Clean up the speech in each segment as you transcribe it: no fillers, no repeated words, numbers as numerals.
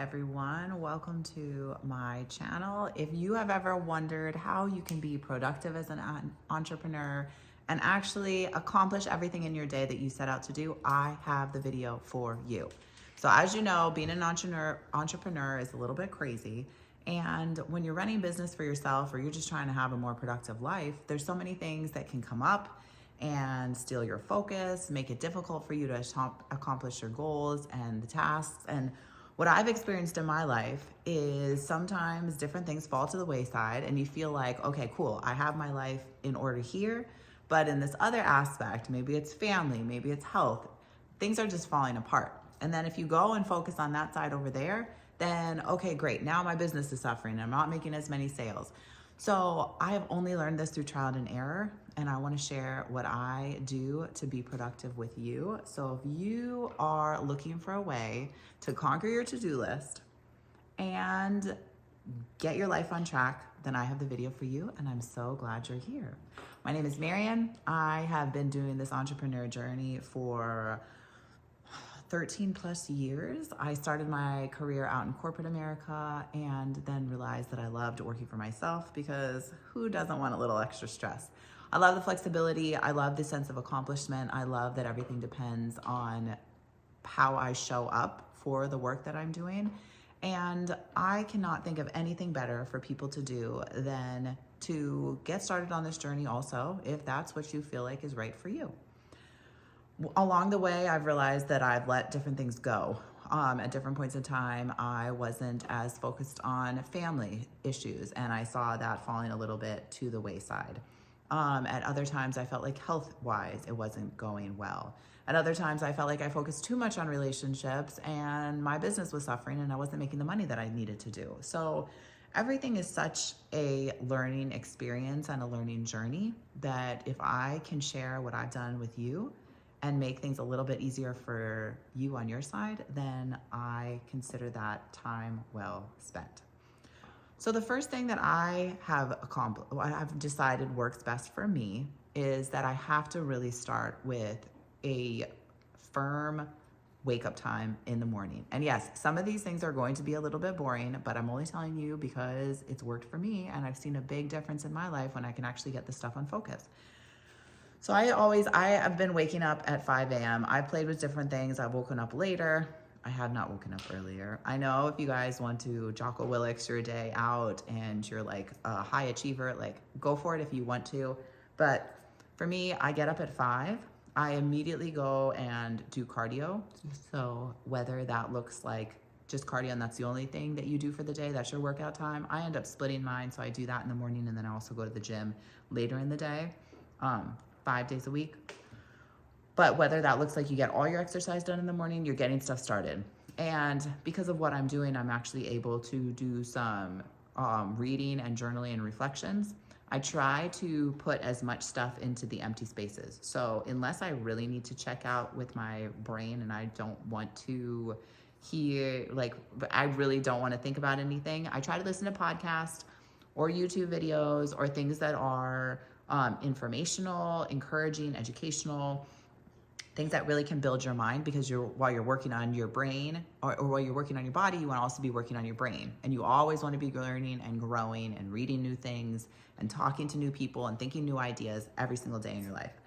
everyone. Welcome to my channel. If you have ever wondered how you can be productive as an entrepreneur and actually accomplish everything in your day that you set out to do, I have the video for you. So as you know, being an entrepreneur is a little bit crazy. And when you're running business for yourself or you're just trying to have a more productive life, there's so many things that can come up and steal your focus, make it difficult for you to accomplish your goals and the tasks. And what I've experienced in my life is sometimes different things fall to the wayside and you feel like, okay, cool, I have my life in order here, but in this other aspect, maybe it's family, maybe it's health, things are just falling apart. And then if you go and focus on that side over there, then okay, great, now my business is suffering, I'm not making as many sales. So I have only learned this through trial and error, and I want to share what I do to be productive with you. So if you are looking for a way to conquer your to-do list and get your life on track, then I have the video for you, and I'm so glad you're here. My name is Marian. I have been doing this entrepreneur journey for 13 plus years. I started my career out in corporate America and then realized that I loved working for myself, because who doesn't want a little extra stress? I love the flexibility. I love the sense of accomplishment. I love that everything depends on how I show up for the work that I'm doing. And I cannot think of anything better for people to do than to get started on this journey also, if that's what you feel like is right for you. Along the way, I've realized that I've let different things go. At different points in time, I wasn't as focused on family issues, and I saw that falling a little bit to the wayside. At other times, I felt like health-wise, it wasn't going well. At other times, I felt like I focused too much on relationships, and my business was suffering, and I wasn't making the money that I needed to do. So everything is such a learning experience and a learning journey that if I can share what I've done with you and make things a little bit easier for you on your side, then I consider that time well spent. So the first thing that I have decided works best for me is that I have to really start with a firm wake up time in the morning. And yes, some of these things are going to be a little bit boring, but I'm only telling you because it's worked for me and I've seen a big difference in my life when I can actually get this stuff on focus. So I have been waking up at 5 a.m. I've played with different things. I've woken up later. I have not woken up earlier. I know if you guys want to Jocko Willix your day out and you're like a high achiever, like go for it if you want to. But for me, I get up at 5. I immediately go and do cardio. So whether that looks like just cardio and that's the only thing that you do for the day, that's your workout time, I end up splitting mine. So I do that in the morning and then I also go to the gym later in the day. 5 days a week. But whether that looks like you get all your exercise done in the morning, you're getting stuff started. And because of what I'm doing, I'm actually able to do some reading and journaling and reflections. I try to put as much stuff into the empty spaces. So unless I really need to check out with my brain and I don't want to I really don't want to think about anything, I try to listen to podcasts or YouTube videos or things that are informational, encouraging, educational, things that really can build your mind, because while you're working on your brain or while you're working on your body, you want to also be working on your brain. And you always want to be learning and growing and reading new things and talking to new people and thinking new ideas every single day in your life.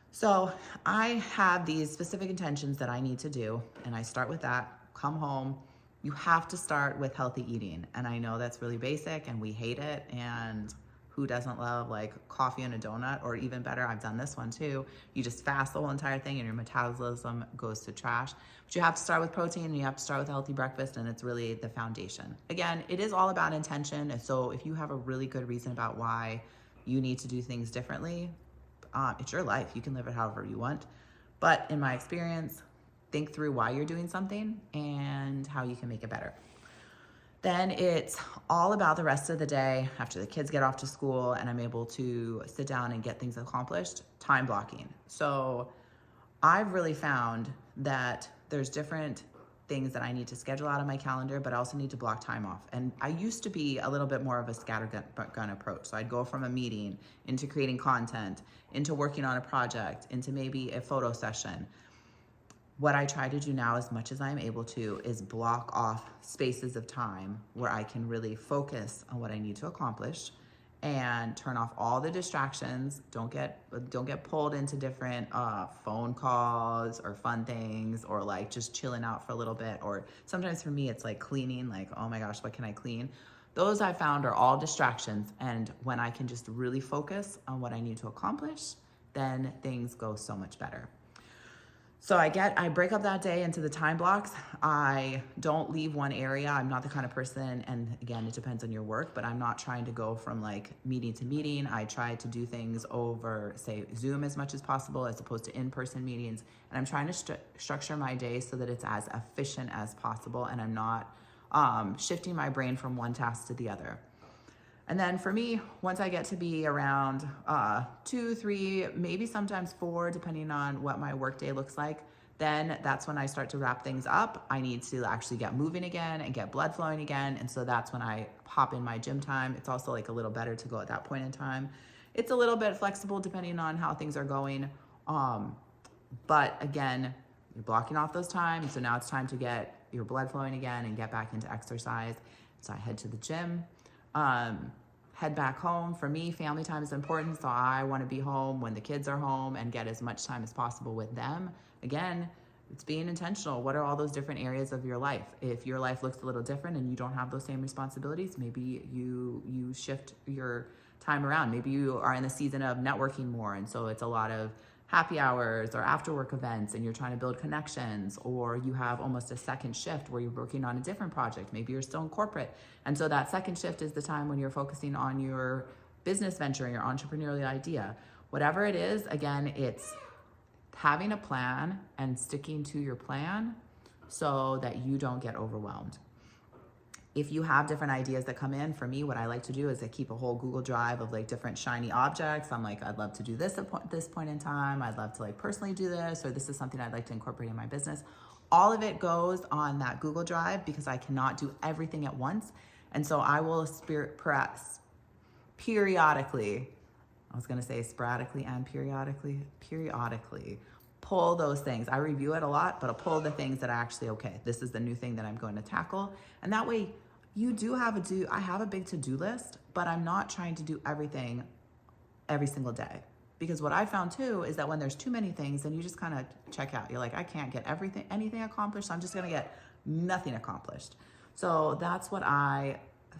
So I have these specific intentions that I need to do, and I start with that. Come home. You have to start with healthy eating. And I know that's really basic and we hate it, and who doesn't love like coffee and a donut? Or even better, I've done this one too. You just fast the whole entire thing and your metabolism goes to trash. But you have to start with protein and you have to start with a healthy breakfast, and it's really the foundation. Again, it is all about intention. And so if you have a really good reason about why you need to do things differently, it's your life. You can live it however you want. But in my experience, think through why you're doing something and how you can make it better. Then it's all about the rest of the day after the kids get off to school and I'm able to sit down and get things accomplished. Time blocking. So I've really found that there's different things that I need to schedule out of my calendar, but I also need to block time off. And I used to be a little bit more of a scattergun approach. So I'd go from a meeting into creating content, into working on a project, into maybe a photo session. what I try to do now, as much as I'm able to, is block off spaces of time where I can really focus on what I need to accomplish and turn off all the distractions. Don't get pulled into different phone calls or fun things, or like just chilling out for a little bit. Or sometimes for me, it's like cleaning, like, oh my gosh, what can I clean? Those I found are all distractions. And when I can just really focus on what I need to accomplish, then things go so much better. So I break up that day into the time blocks. I don't leave one area. I'm not the kind of person, and again, it depends on your work, but I'm not trying to go from like meeting to meeting. I try to do things over, say, Zoom as much as possible, as opposed to in-person meetings. And I'm trying to structure my day so that it's as efficient as possible, and I'm not shifting my brain from one task to the other. And then for me, once I get to be around 2, 3, maybe sometimes 4, depending on what my workday looks like, then that's when I start to wrap things up. I need to actually get moving again and get blood flowing again. And so that's when I hop in my gym time. It's also like a little better to go at that point in time. It's a little bit flexible depending on how things are going. But again, you're blocking off those times. So now it's time to get your blood flowing again and get back into exercise. So I head to the gym. Head back home. For me, family time is important, so I want to be home when the kids are home and get as much time as possible with them. Again, it's being intentional. What are all those different areas of your life? If your life looks a little different and you don't have those same responsibilities, maybe you shift your time around. Maybe you are in the season of networking more, and so it's a lot of happy hours or after work events, and you're trying to build connections, or you have almost a second shift where you're working on a different project. Maybe you're still in corporate. And so that second shift is the time when you're focusing on your business venture and your entrepreneurial idea. Whatever it is, again, it's having a plan and sticking to your plan so that you don't get overwhelmed. If you have different ideas that come in, for me, what I like to do is I keep a whole Google Drive of like different shiny objects. I'm like, I'd love to do this at this point in time. I'd love to like personally do this, or this is something I'd like to incorporate in my business. All of it goes on that Google Drive because I cannot do everything at once. And so I will periodically, I was gonna say sporadically and periodically pull those things. I review it a lot, but I'll pull the things that are actually, okay, this is the new thing that I'm going to tackle. And that way, I have a big to-do list, but I'm not trying to do everything every single day. Because what I found too is that when there's too many things, then you just kind of check out. You're like, I can't get anything accomplished, so I'm just gonna get nothing accomplished. So that's what I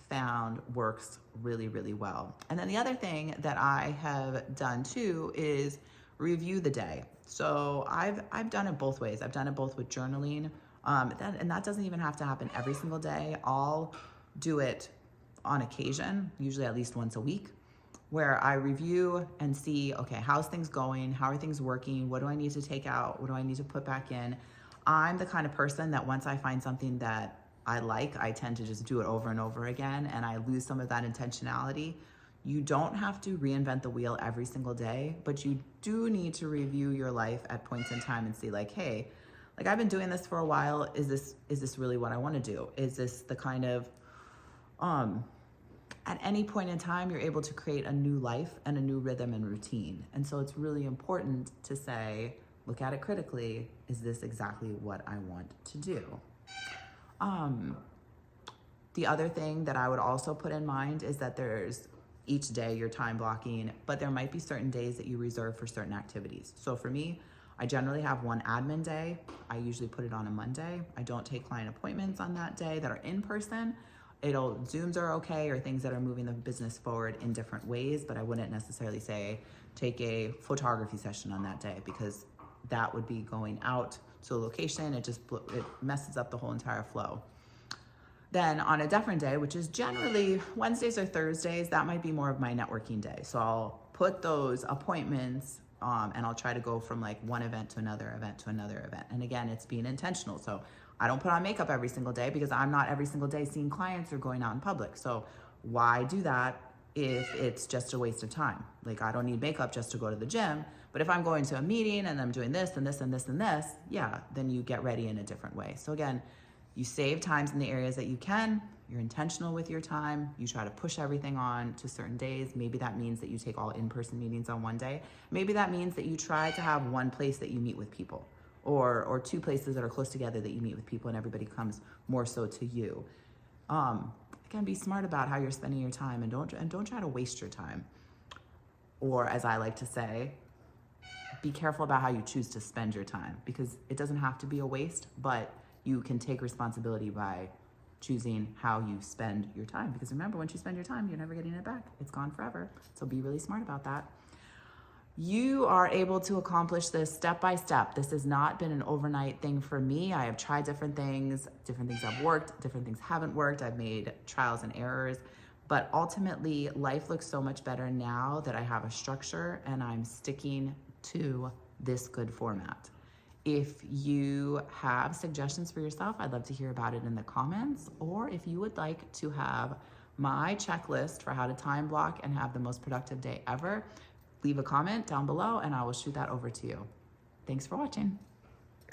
found works really, really well. And then the other thing that I have done too is review the day. So I've done it both ways. I've done it both with journaling, and that doesn't even have to happen every single day. I'll do it on occasion, usually at least once a week, where I review and see, okay, how's things going? How are things working? What do I need to take out? What do I need to put back in? I'm the kind of person that once I find something that I like, I tend to just do it over and over again, and I lose some of that intentionality. You don't have to reinvent the wheel every single day, but you do need to review your life at points in time and see like, hey, like I've been doing this for a while. Is this really what I want to do? Is this the kind of, at any point in time, you're able to create a new life and a new rhythm and routine. And so it's really important to say, look at it critically. Is this exactly what I want to do? The other thing that I would also put in mind is that there's each day you're time blocking, but there might be certain days that you reserve for certain activities. So for me, I generally have one admin day. I usually put it on a Monday. I don't take client appointments on that day that are in person. Zooms are okay, or things that are moving the business forward in different ways, but I wouldn't necessarily say take a photography session on that day, because that would be going out to a location. It messes up the whole entire flow. Then on a different day, which is generally Wednesdays or Thursdays, that might be more of my networking day. So I'll put those appointments and I'll try to go from like one event to another event to another event. And again, it's being intentional. So I don't put on makeup every single day because I'm not every single day seeing clients or going out in public. So why do that if it's just a waste of time? Like I don't need makeup just to go to the gym. But if I'm going to a meeting and I'm doing this and this and this and this, yeah, then you get ready in a different way. So again, you save times in the areas that you can. You're intentional with your time. You try to push everything on to certain days. Maybe that means that you take all in-person meetings on one day. Maybe that means that you try to have one place that you meet with people. or two places that are close together that you meet with people and everybody comes more so to you. Again, be smart about how you're spending your time, and don't try to waste your time. Or as I like to say, be careful about how you choose to spend your time, because it doesn't have to be a waste, but you can take responsibility by choosing how you spend your time. Because remember, once you spend your time, you're never getting it back. It's gone forever. So be really smart about that. You are able to accomplish this step by step. This has not been an overnight thing for me. I have tried different things have worked, different things haven't worked. I've made trials and errors, but ultimately life looks so much better now that I have a structure and I'm sticking to this good format. If you have suggestions for yourself, I'd love to hear about it in the comments. Or if you would like to have my checklist for how to time block and have the most productive day ever, leave a comment down below and I will shoot that over to you. Thanks for watching.